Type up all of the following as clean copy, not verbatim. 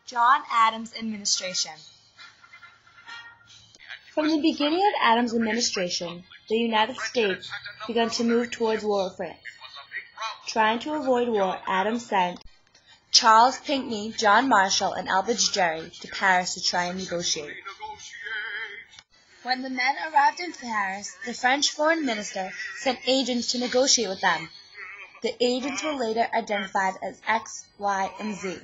John Adams administration. From the beginning of Adams' administration, the United States began to move towards war with France. Trying to avoid war, Adams sent Charles Pinckney, John Marshall, and Elbridge Gerry to Paris to try and negotiate. When the men arrived in Paris, the French foreign minister sent agents to negotiate with them. The agents were later identified as X, Y, and Z.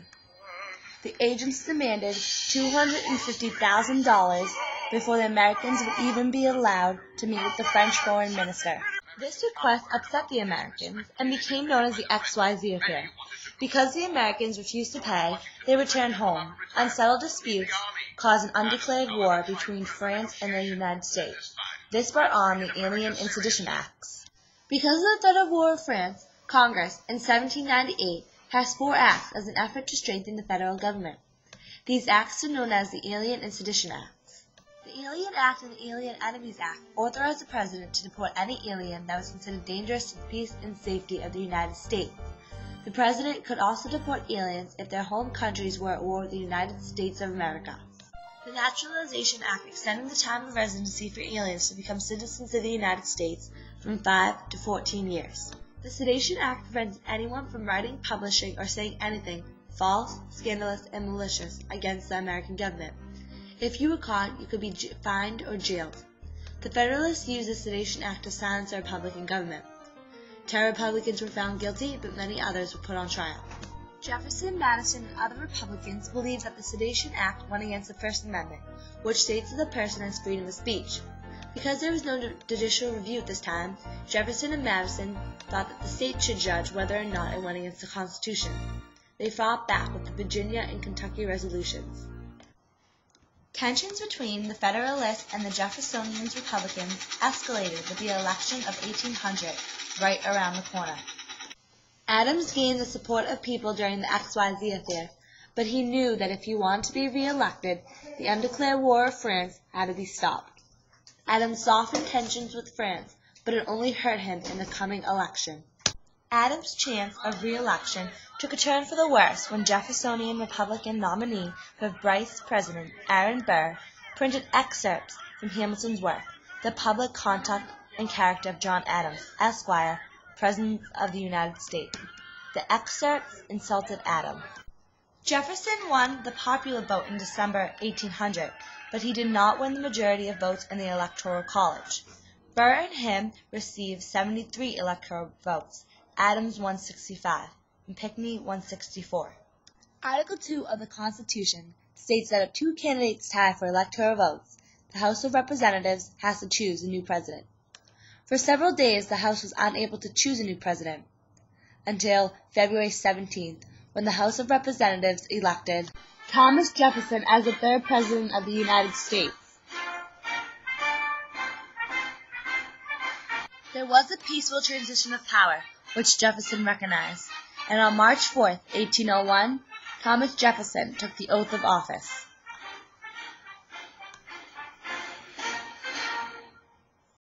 The agents demanded $250,000 before the Americans would even be allowed to meet with the French foreign minister. This request upset the Americans and became known as the XYZ affair. Because the Americans refused to pay, they returned home. Unsettled disputes caused an undeclared war between France and the United States. This brought on the Alien and Sedition Acts. Because of the threat of war with France, Congress, in 1798, passed 4 acts as an effort to strengthen the federal government. These acts are known as the Alien and Sedition Acts. The Alien Act and the Alien Enemies Act authorized the President to deport any alien that was considered dangerous to the peace and safety of the United States. The President could also deport aliens if their home countries were at war with the United States of America. The Naturalization Act extended the time of residency for aliens to become citizens of the United States from 5 to 14 years. The Sedition Act prevents anyone from writing, publishing, or saying anything false, scandalous, and malicious against the American government. If you were caught, you could be fined or jailed. The Federalists used the Sedition Act to silence the Republican government. 10 Republicans were found guilty, but many others were put on trial. Jefferson, Madison, and other Republicans believed that the Sedition Act went against the First Amendment, which states that the person has freedom of speech. Because there was no judicial review at this time, Jefferson and Madison thought that the state should judge whether or not it went against the Constitution. They fought back with the Virginia and Kentucky resolutions. Tensions between the Federalists and the Jeffersonian Republicans escalated with the election of 1800 right around the corner. Adams gained the support of people during the XYZ affair, but he knew that if he wanted to be re-elected, the undeclared war of France had to be stopped. Adams softened tensions with France, but it only hurt him in the coming election. Adams' chance of re-election took a turn for the worse when Jeffersonian Republican nominee for Vice President Aaron Burr printed excerpts from Hamilton's work, The Public Conduct and Character of John Adams, Esquire, President of the United States. The excerpts insulted Adams. Jefferson won the popular vote in December 1800, but he did not win the majority of votes in the Electoral College. Burr and him received 73 electoral votes. Adams won 65, and Pinckney won 64. Article 2 of the Constitution states that if 2 candidates tie for electoral votes, the House of Representatives has to choose a new president. For several days, the House was unable to choose a new president, until February 17th, when the House of Representatives elected Thomas Jefferson as the 3rd President of the United States. There was a peaceful transition of power, which Jefferson recognized, and on March 4, 1801, Thomas Jefferson took the oath of office.